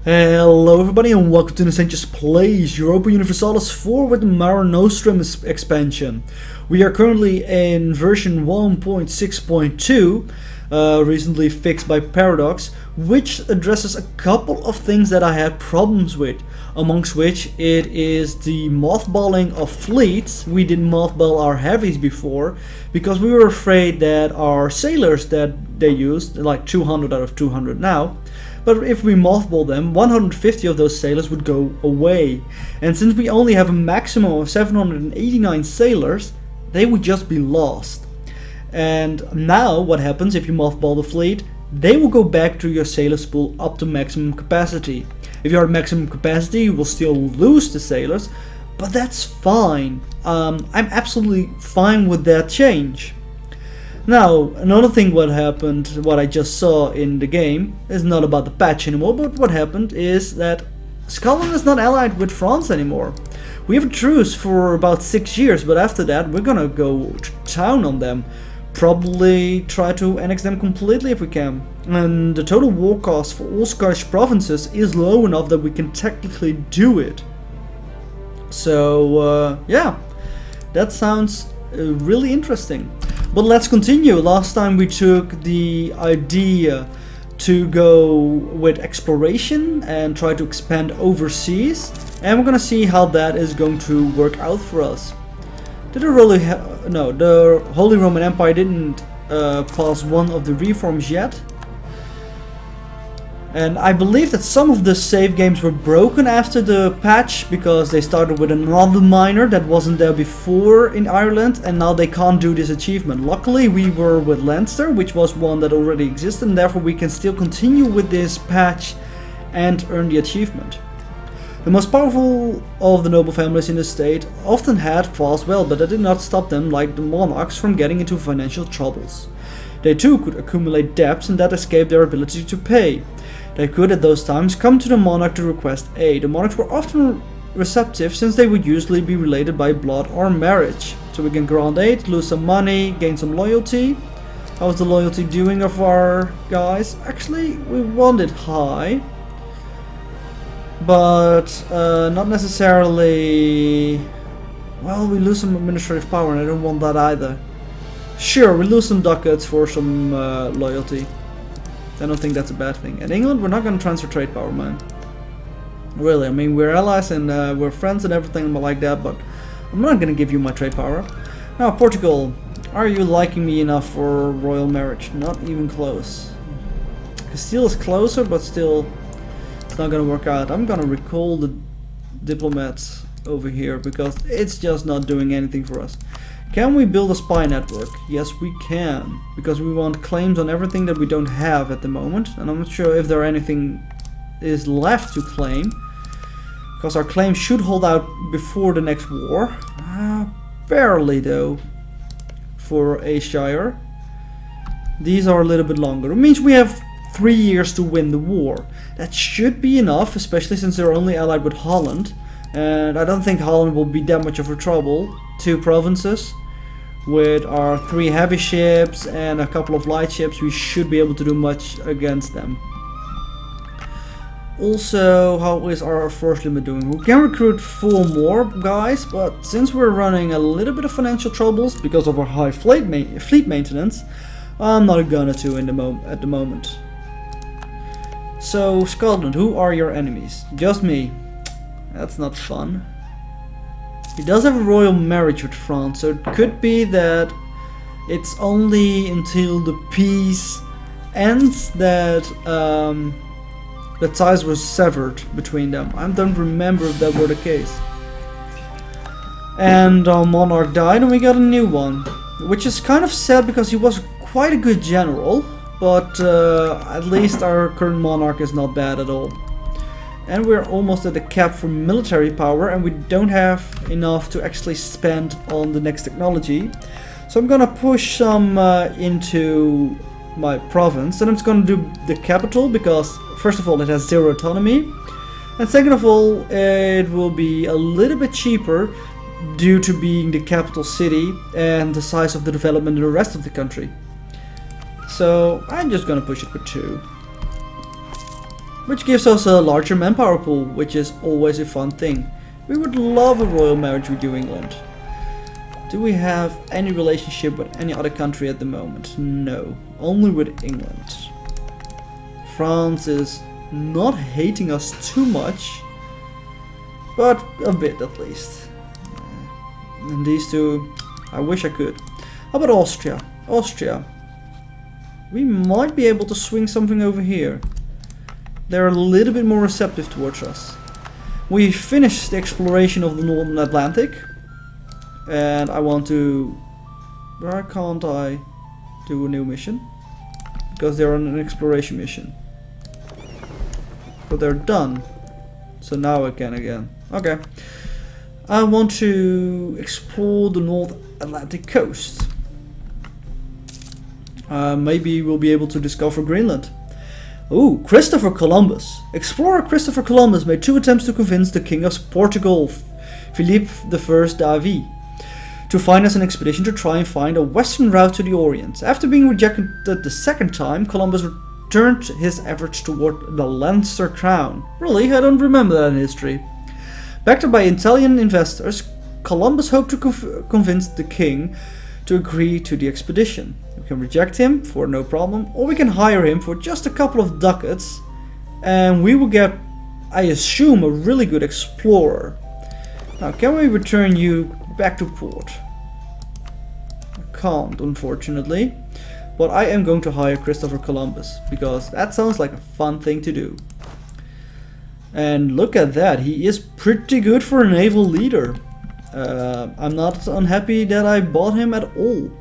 Hello everybody and welcome to the Saint Just Plays Europa Universalis 4 with the Mare Nostrum expansion. We are currently in version 1.6.2, recently fixed by Paradox, which addresses a couple of things that I had problems with, amongst which it is the mothballing of fleets. We didn't mothball our heavies before because we were afraid that our sailors that they used, like 200 out of 200 now, but if we mothball them, 150 of those sailors would go away. And since we only have a maximum of 789 sailors, they would just be lost. And now what happens if you mothball the fleet? They will go back to your sailors pool up to maximum capacity. If you are at maximum capacity, you will still lose the sailors, but that's fine. I'm absolutely fine with that change. Now, another thing what I just saw in the game is not about the patch anymore, but what happened is that Scotland is not allied with France anymore. We have a truce for about 6 years, but after that we're gonna go to town on them. Probably try to annex them completely if we can. And the total war cost for all Scottish provinces is low enough that we can technically do it. So, yeah, that sounds really interesting. But let's continue. Last time we took the idea to go with exploration and try to expand overseas, and we're gonna see how that is going to work out for us. Did it really no, the Holy Roman Empire didn't pass one of the reforms yet. And I believe that some of the save games were broken after the patch because they started with another minor that wasn't there before in Ireland, and now they can't do this achievement. Luckily we were with Leinster, which was one that already existed, and therefore we can still continue with this patch and earn the achievement. The most powerful of the noble families in the state often had fought well, but that did not stop them, like the monarchs, from getting into financial troubles. They too could accumulate debts, and that escaped their ability to pay. They could at those times come to the monarch to request aid. The monarchs were often receptive since they would usually be related by blood or marriage. So we can grant aid, lose some money, gain some loyalty. How's the loyalty doing of our guys? Actually, we want it high, but not necessarily. Well, we lose some administrative power and I don't want that either. Sure, we lose some ducats for some loyalty. I don't think that's a bad thing. In England, we're not going to transfer trade power, man. Really, I mean, we're allies and we're friends and everything like that, but I'm not going to give you my trade power. Now, Portugal, are you liking me enough for royal marriage? Not even close. Castile is closer, but still, it's not going to work out. I'm going to recall the diplomats over here because it's just not doing anything for us. Can we build a spy network? Yes, we can, because we want claims on everything that we don't have at the moment, and I'm not sure if there anything is left to claim, because our claims should hold out before the next war. Barely though, for a shire. These are a little bit longer. It means we have 3 years to win the war. That should be enough, especially since they're only allied with Holland, and I don't think Holland will be that much of a trouble. 2 provinces. With our 3 heavy ships and a couple of light ships, we should be able to do much against them. Also, how is our force limit doing? We can recruit 4 more guys, but since we're running a little bit of financial troubles because of our high fleet maintenance, I'm not gonna to at the moment. So, Scotland, who are your enemies? Just me. That's not fun. He does have a royal marriage with France, so it could be that it's only until the peace ends that the ties were severed between them. I don't remember if that were the case. And our monarch died and we got a new one, which is kind of sad because he was quite a good general, but at least our current monarch is not bad at all. And we're almost at the cap for military power, and we don't have enough to actually spend on the next technology. So I'm gonna push some into my province, and I'm just gonna do the capital because first of all it has 0 autonomy, and second of all it will be a little bit cheaper due to being the capital city and the size of the development in the rest of the country. So I'm just gonna push it with 2. which gives us a larger manpower pool, which is always a fun thing. We would love a royal marriage with New England. Do we have any relationship with any other country at the moment? No, only with England. France is not hating us too much, but a bit at least. And these two, I wish I could. How about Austria? Austria. We might be able to swing something over here. They're a little bit more receptive towards us. We finished the exploration of the Northern Atlantic. And I want to... Why can't I do a new mission? Because they're on an exploration mission. But they're done. So now I can again. Okay. I want to explore the North Atlantic coast. Maybe we'll be able to discover Greenland. Ooh, Christopher Columbus. Explorer Christopher Columbus made 2 attempts to convince the King of Portugal, Philippe I David, to finance an expedition to try and find a western route to the Orient. After being rejected the second time, Columbus returned his efforts toward the Leinster crown. Really? I don't remember that in history. Backed by Italian investors, Columbus hoped to convince the king to agree to the expedition. We can reject him for no problem, or we can hire him for just a couple of ducats, and we will get, I assume, a really good explorer. Now, can we return you back to port? I can't, unfortunately, but I am going to hire Christopher Columbus, because that sounds like a fun thing to do. And look at that, he is pretty good for a naval leader. I'm not unhappy that I bought him at all.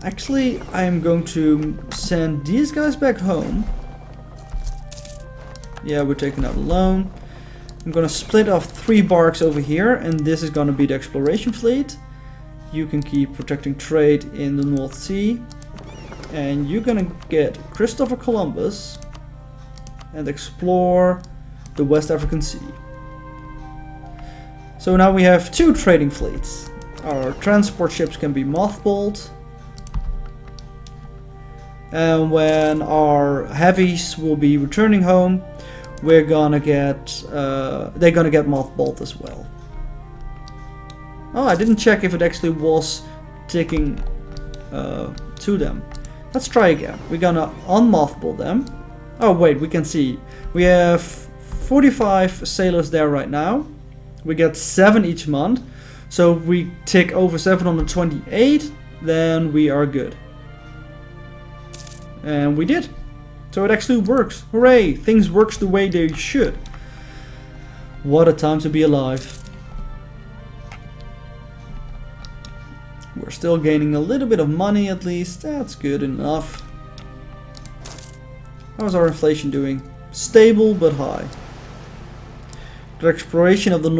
Actually, I am going to send these guys back home. Yeah, we're taking out a loan. I'm gonna split off 3 barks over here, and this is gonna be the exploration fleet. You can keep protecting trade in the North Sea. And you're gonna get Christopher Columbus and explore the West African Sea. So now we have 2 trading fleets. Our transport ships can be mothballed. And when our heavies will be returning home, we're gonna get they're gonna get mothballed as well. Oh, I didn't check if it actually was ticking to them. Let's try again. We're gonna unmothball them. Oh wait, we can see we have 45 sailors there right now. We get 7 each month, so if we tick over 728, then we are good. And we did. So it actually works. Hooray! Things works the way they should. What a time to be alive. We're still gaining a little bit of money at least. That's good enough. How's our inflation doing? Stable but high. The exploration of the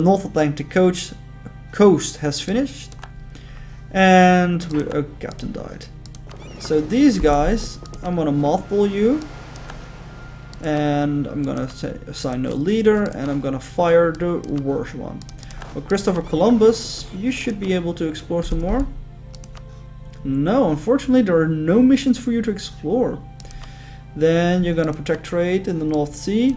North Atlantic coast has finished. And a captain died. So these guys, I'm gonna mothball you, and I'm gonna assign no leader, and I'm gonna fire the worst one. Well, Christopher Columbus, you should be able to explore some more. No, unfortunately there are no missions for you to explore. Then you're gonna protect trade in the North Sea,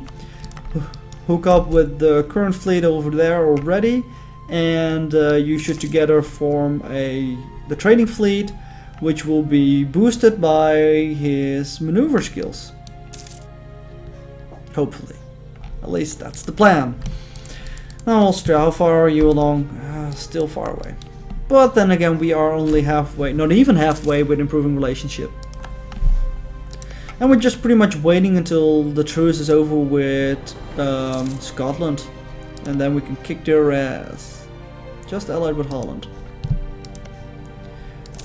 hook up with the current fleet over there already, and you should together form the trading fleet, which will be boosted by his maneuver skills. Hopefully. At least that's the plan. Now Austria, how far are you along? Still far away. But then again, we are only halfway, not even halfway with improving relationship. And we're just pretty much waiting until the truce is over with Scotland. And then we can kick their ass. Just allied with Holland.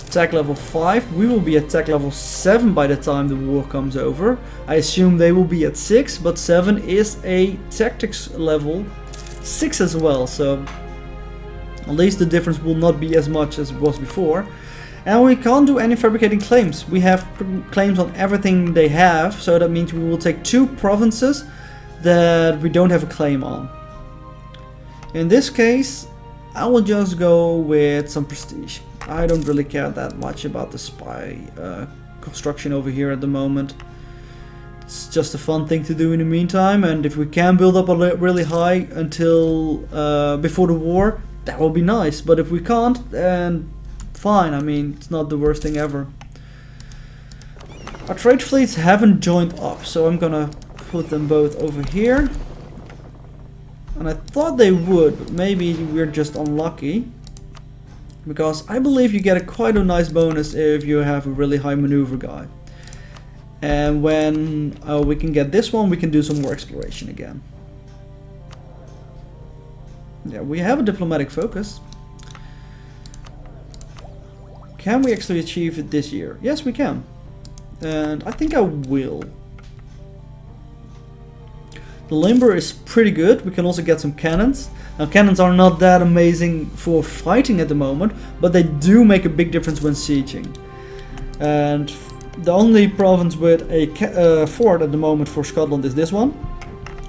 Attack level 5. We will be at attack level 7 by the time the war comes over. I assume they will be at 6, but 7 is a tactics level 6 as well. So at least the difference will not be as much as it was before. And we can't do any fabricating claims. We have claims on everything they have, so that means we will take 2 provinces that we don't have a claim on. In this case, I will just go with some prestige. I don't really care that much about the spy construction over here at the moment. It's just a fun thing to do in the meantime, and if we can build up a really high until before the war, that will be nice. But if we can't, then fine. I mean, it's not the worst thing ever. Our trade fleets haven't joined up, so I'm gonna put them both over here. And I thought they would, but maybe we're just unlucky. Because I believe you get quite a nice bonus if you have a really high maneuver guy. And when we can get this one, we can do some more exploration again. Yeah, we have a diplomatic focus. Can we actually achieve it this year? Yes, we can. And I think I will. The limber is pretty good. We can also get some cannons. Now, cannons are not that amazing for fighting at the moment, but they do make a big difference when sieging. And the only province with a fort at the moment for Scotland is this one,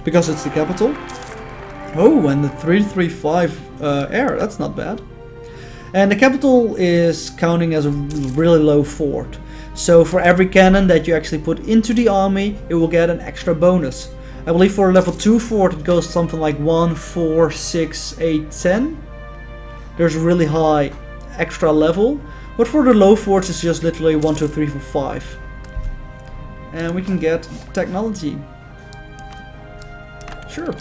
because it's the capital. Oh, and the 335 air, that's not bad. And the capital is counting as a really low fort. So for every cannon that you actually put into the army, it will get an extra bonus. I believe for a level 2 fort it goes something like 1, 4, 6, 8, 10. There's a really high extra level. But for the low forts it's just literally 1, 2, 3, 4, 5. And we can get technology. Sure.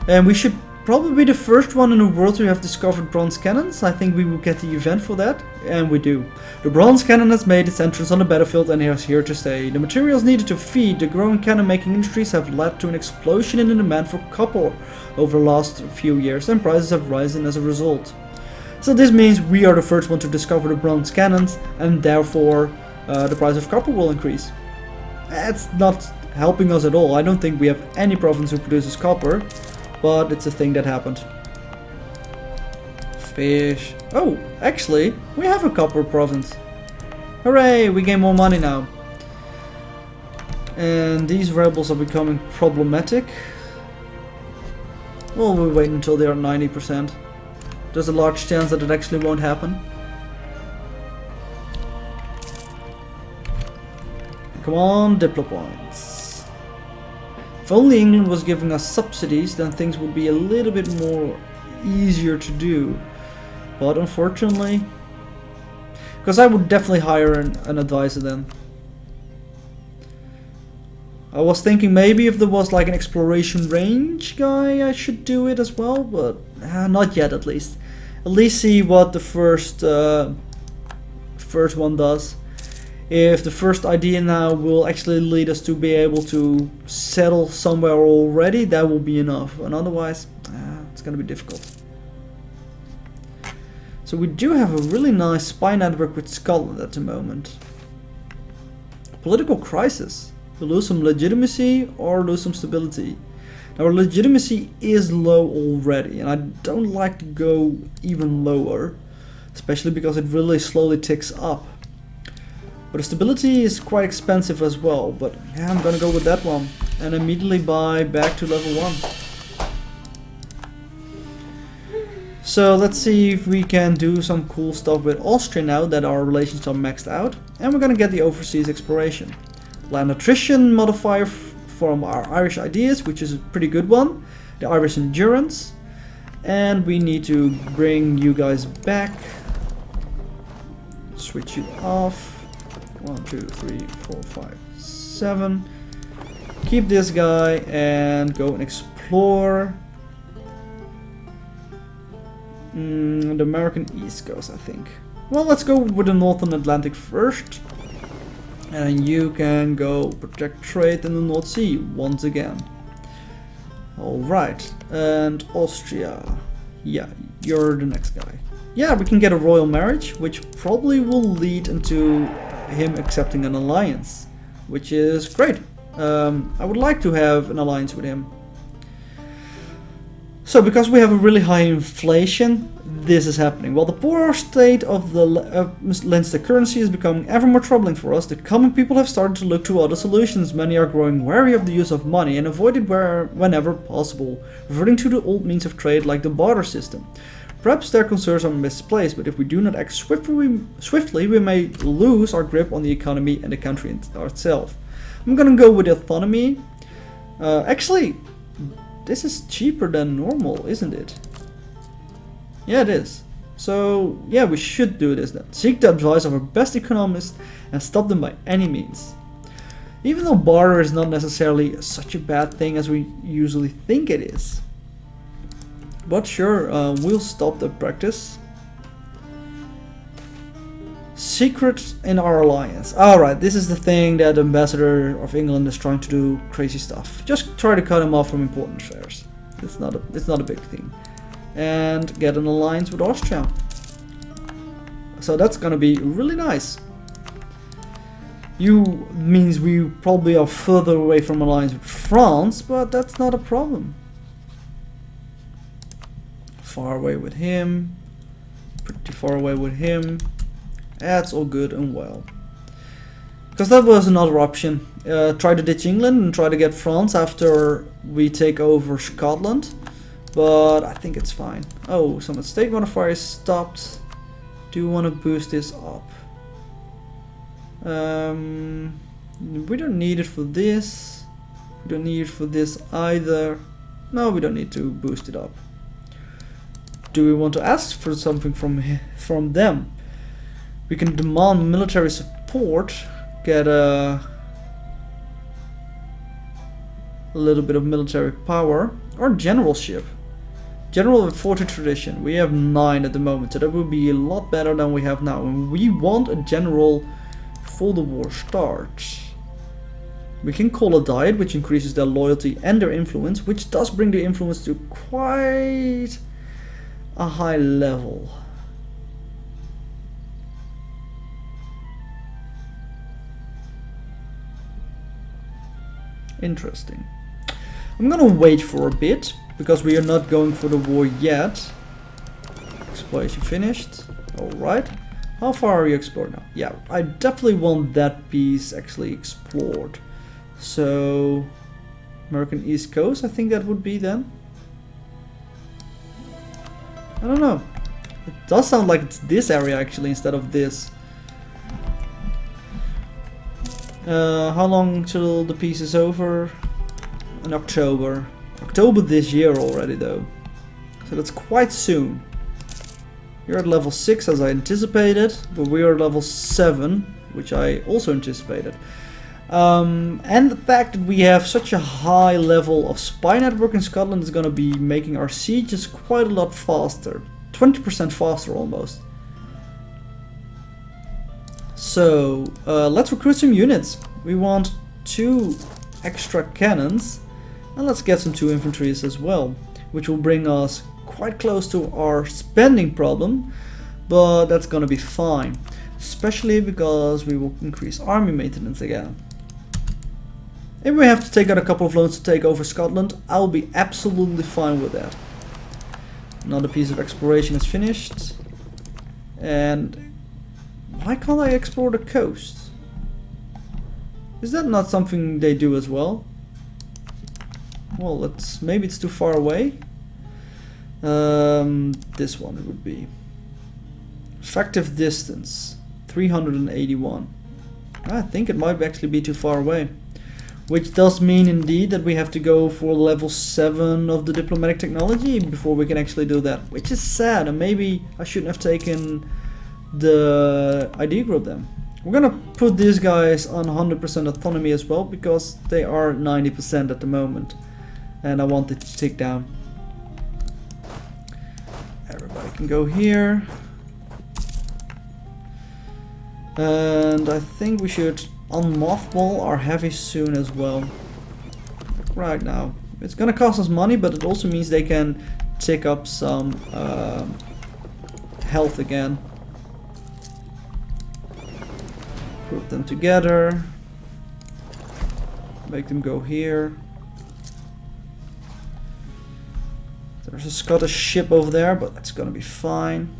And we should probably be the first one in the world to have discovered bronze cannons. I think we will get the event for that, and we do. The bronze cannon has made its entrance on the battlefield and is here to stay. The materials needed to feed the growing cannon making industries have led to an explosion in the demand for copper over the last few years, and prices have risen as a result. So this means we are the first one to discover the bronze cannons, and therefore the price of copper will increase. It's not helping us at all. I don't think we have any province who produces copper. But it's a thing that happened. Fish. Oh, actually, we have a copper province. Hooray, we gain more money now. And these rebels are becoming problematic. Well, we'll wait until they are 90%. There's a large chance that it actually won't happen. Come on, Diplo points. If only England was giving us subsidies, then things would be a little bit more easier to do. But unfortunately, because I would definitely hire an advisor then. I was thinking maybe if there was like an exploration range guy, I should do it as well, but not yet at least. At least see what the first one does. If the first idea now will actually lead us to be able to settle somewhere already, that will be enough. And otherwise, it's going to be difficult. So we do have a really nice spy network with Scotland at the moment. Political crisis. We lose some legitimacy or lose some stability. Now our legitimacy is low already, and I don't like to go even lower. Especially because it really slowly ticks up. But the stability is quite expensive as well, but yeah, I'm gonna go with that one and immediately buy back to level 1. So let's see if we can do some cool stuff with Austria now that our relations are maxed out, and we're gonna get the overseas exploration. Land attrition modifier from our Irish ideas, which is a pretty good one, the Irish endurance, and we need to bring you guys back, switch it off. 1, 2, 3, 4, 5, 7. Keep this guy and go and explore the American East Coast, I think. Well, let's go with the Northern Atlantic first. And you can go protect trade in the North Sea once again. Alright, and Austria. Yeah, you're the next guy. Yeah, we can get a royal marriage, which probably will lead into him accepting an alliance, which is great. I would like to have an alliance with him. So because we have a really high inflation, this is happening. While the poor state of the Leinster currency is becoming ever more troubling for us, the common people have started to look to other solutions. Many are growing wary of the use of money and avoid it whenever possible, reverting to the old means of trade like the barter system. Perhaps their concerns are misplaced, but if we do not act swiftly, we may lose our grip on the economy and the country itself. I'm gonna go with autonomy. Actually, this is cheaper than normal, isn't it? Yeah, it is. So, yeah, we should do this then. Seek the advice of our best economists and stop them by any means. Even though barter is not necessarily such a bad thing as we usually think it is. But sure, we'll stop the practice. Secret in our alliance. Alright, this is the thing that the ambassador of England is trying to do crazy stuff. Just try to cut him off from important affairs. It's not a big thing. And get an alliance with Austria. So that's gonna be really nice. Means we probably are further away from alliance with France, but that's not a problem. Far away with him. Pretty far away with him. That's all good and well. Because that was another option. Try to ditch England and try to get France after we take over Scotland. But I think it's fine. Oh, some state modifier is stopped. Do you want to boost this up? We don't need it for this. We don't need it for this either. No, we don't need to boost it up. Do we want to ask for something from them? We can demand military support, get a little bit of military power, or generalship. General with 40 tradition. We have 9 at the moment, so that would be a lot better than we have now. And we want a general before the war starts. We can call a diet, which increases their loyalty and their influence, which does bring the influence to quite a high level. Interesting. I'm gonna wait for a bit, because we are not going for the war yet. Exploration finished. Alright. How far are you explored now? Yeah, I definitely want that piece actually explored. So, American East Coast, I think that would be then. I don't know. It does sound like it's this area actually instead of this. How long till the piece is over? In October. October this year already though. So that's quite soon. You're at level 6 as I anticipated, but we are at level 7, which I also anticipated. And the fact that we have such a high level of spy network in Scotland is going to be making our sieges quite a lot faster. 20% faster almost. So, let's recruit some units. We want 2 extra cannons, and let's get some 2 infantries as well, which will bring us quite close to our spending problem, but that's gonna be fine, especially because we will increase army maintenance again. If we have to take out a couple of loans to take over Scotland, I'll be absolutely fine with that. Another piece of exploration is finished. And why can't I explore the coast? Is that not something they do as well? Well, maybe it's too far away. This one it would be. Effective distance 381. I think it might actually be too far away. Which does mean indeed that we have to go for level 7 of the diplomatic technology before we can actually do that. Which is sad, and maybe I shouldn't have taken the ID group then. We're gonna put these guys on 100% autonomy as well, because they are 90% at the moment. And I want it to tick down. Everybody can go here. And I think we should unmothball our heavy soon as well. Right now. It's gonna cost us money, but it also means they can tick up some health again. Group them together. Make them go here. There's a Scottish ship over there, but that's gonna be fine.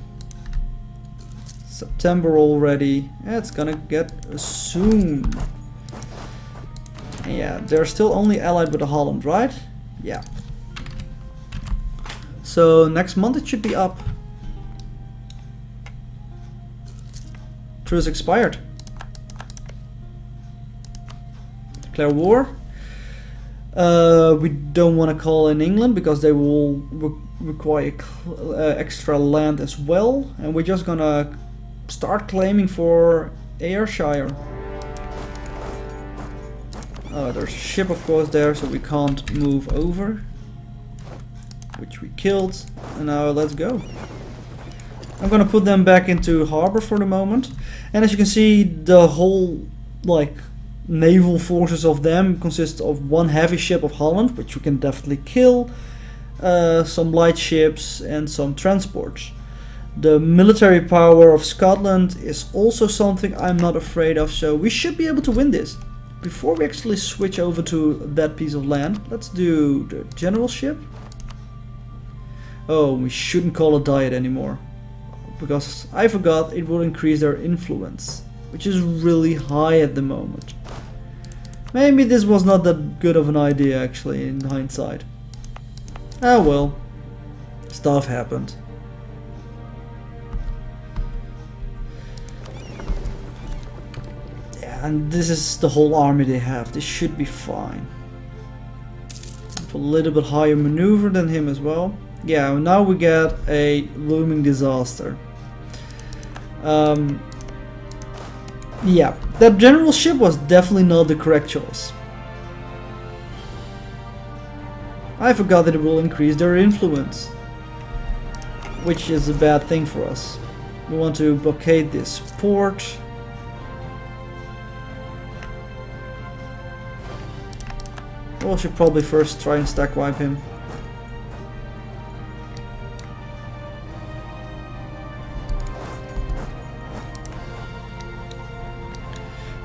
September already. Yeah, it's gonna get soon. Yeah, they're still only allied with the Holland, right? Yeah. So next month it should be up. Truce expired. Declare war. We don't want to call in England because they will require extra land as well, and we're just gonna start claiming for Ayrshire. There's a ship of course there, so we can't move over, which we killed, and now let's go. I'm gonna put them back into harbor for the moment, and as you can see, the whole like naval forces of them consist of one heavy ship of Holland, which we can definitely kill, some light ships and some transports. The military power of Scotland is also something I'm not afraid of, so we should be able to win this. Before we actually switch over to that piece of land, let's do the generalship. Oh, we shouldn't call it diet anymore, because I forgot it will increase their influence, which is really high at the moment. Maybe this was not that good of an idea actually in hindsight. Ah well, stuff happened. Yeah, and this is the whole army they have. This should be fine. A little bit higher maneuver than him as well. Yeah, now we get a looming disaster. Yeah, that generalship was definitely not the correct choice. I forgot that it will increase their influence, which is a bad thing for us. We want to blockade this port. We should probably first try and stack wipe him.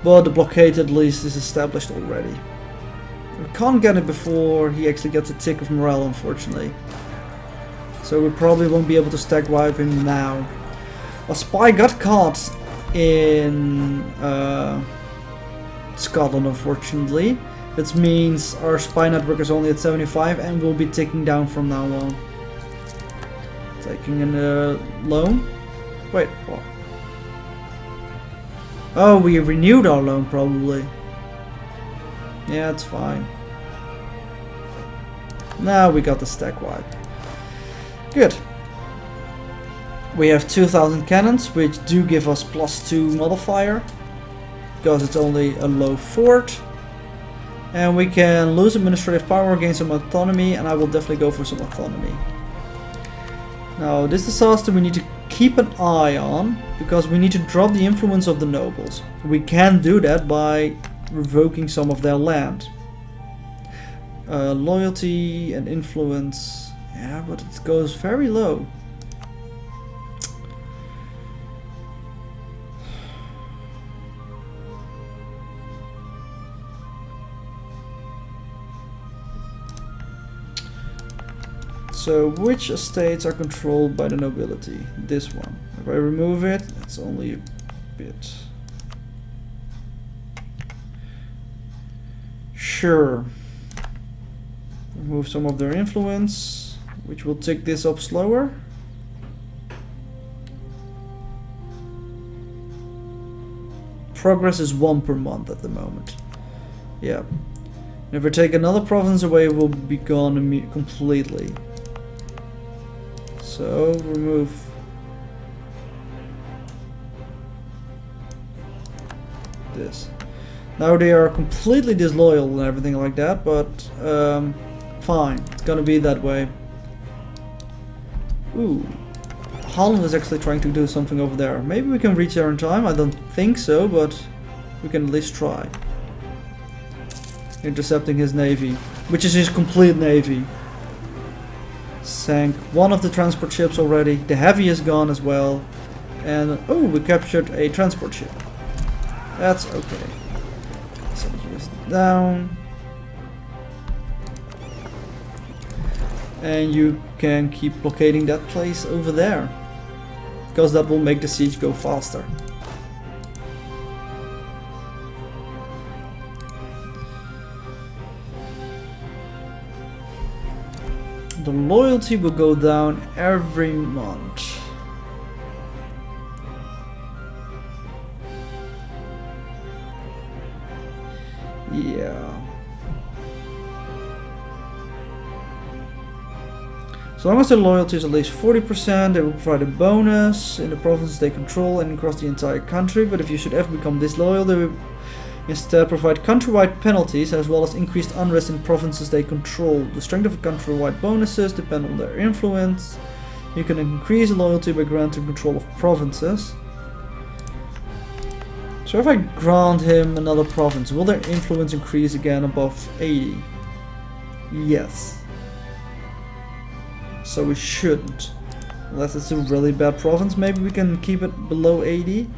But the blockade at least is established already. We can't get it before he actually gets a tick of morale, unfortunately. So we probably won't be able to stack wipe him now. A spy got caught in Scotland, unfortunately. That means our spy network is only at 75 and will be ticking down from now on. Taking a loan? Wait, what? Oh, we renewed our loan probably. Yeah, it's fine. Now we got the stack wipe. Good. We have 2000 cannons, which do give us +2 modifier, because it's only a low fort. And we can lose administrative power, gain some autonomy, and I will definitely go for some autonomy. Now, this disaster we need to keep an eye on, because we need to drop the influence of the nobles. We can do that by revoking some of their land. Loyalty and influence, yeah, but it goes very low. So which estates are controlled by the nobility? This one. If I remove it, it's only a bit. Sure. Remove some of their influence, which will tick this up slower. Progress is 1 per month at the moment. Yeah. And if we take another province away, it will be gone completely. So remove this. Now they are completely disloyal and everything like that, but fine, it's gonna be that way. Ooh, Holland is actually trying to do something over there. Maybe we can reach there in time. I don't think so, but we can at least try. Intercepting his navy, which is his complete navy. Sank one of the transport ships already. The heavy is gone as well. And oh, we captured a transport ship. That's okay. So just down. And you can keep blockading that place over there, because that will make the siege go faster. The loyalty will go down every month. Yeah. So long as their loyalty is at least 40%, they will provide a bonus in the provinces they control and across the entire country. But if you should ever become disloyal, they will instead provide countrywide penalties as well as increased unrest in provinces they control. The strength of countrywide bonuses depend on their influence. You can increase loyalty by granting control of provinces. So if I grant him another province, will their influence increase again above 80? Yes. So we shouldn't. Unless it's a really bad province, maybe we can keep it below 80.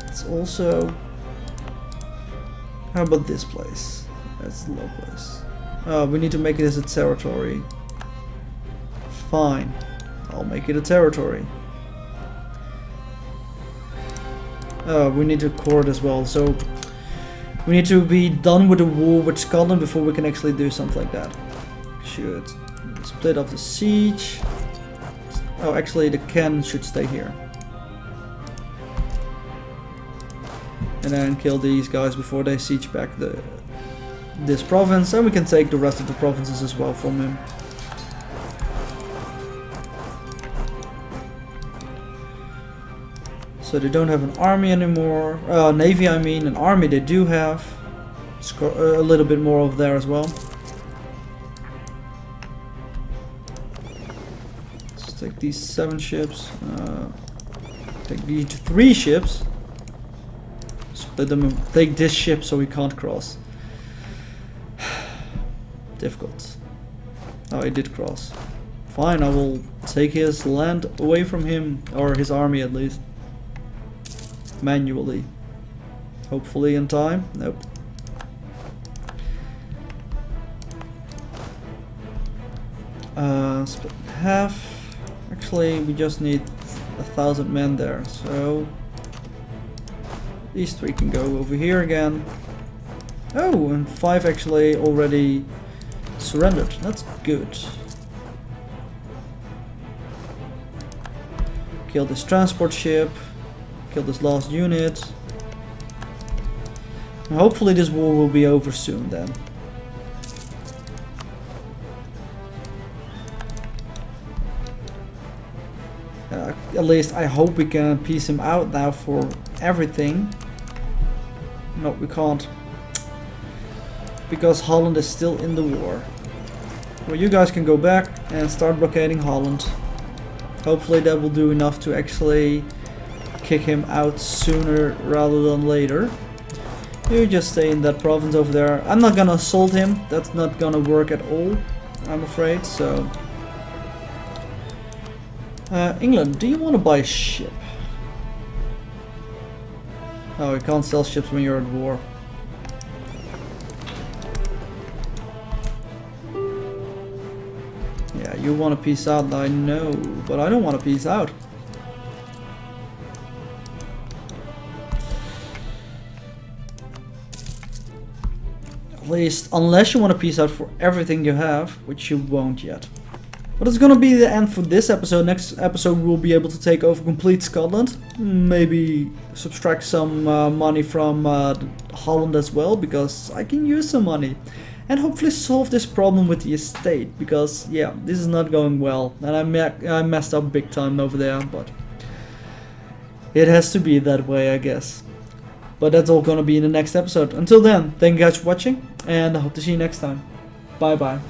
It's also... How about this place? That's a low place. Oh, we need to make it as a territory. Fine. I'll make it a territory. Oh, we need a court as well, so... We need to be done with the war with Scotland before we can actually do something like that. Should split off the siege. Oh, actually the Ken should stay here. And then kill these guys before they siege back this province, and we can take the rest of the provinces as well from him. So they don't have an army anymore. Navy, I mean. An army they do have. A little bit more over there as well. Let's take these 7 ships. Take these 3 ships. Split them and take this ship so we can't cross. Difficult. Oh, he did cross. Fine, I will take his land away from him, or his army at least. Manually. Hopefully in time. Nope. Split in half. Actually, we just need 1,000 men there, so these 3 can go over here again. Oh, and 5 actually already surrendered. That's good. Kill this transport ship. Kill this last unit. And hopefully this war will be over soon then. At least I hope we can piece him out now for everything. No, we can't. Because Holland is still in the war. Well, you guys can go back and start blockading Holland. Hopefully that will do enough to actually kick him out sooner rather than later. You just stay in that province over there. I'm not gonna assault him. That's not gonna work at all, I'm afraid, so... England, do you want to buy a ship? Oh, you can't sell ships when you're at war. Yeah, you want to peace out, I know, but I don't want to peace out. At least, unless you want to peace out for everything you have, which you won't yet. But it's gonna be the end for this episode. Next episode we'll be able to take over complete Scotland. Maybe subtract some money from Holland as well, because I can use some money. And hopefully solve this problem with the estate, because yeah, this is not going well. And I messed up big time over there, but it has to be that way, I guess. But that's all gonna be in the next episode. Until then, thank you guys for watching, and I hope to see you next time. Bye bye.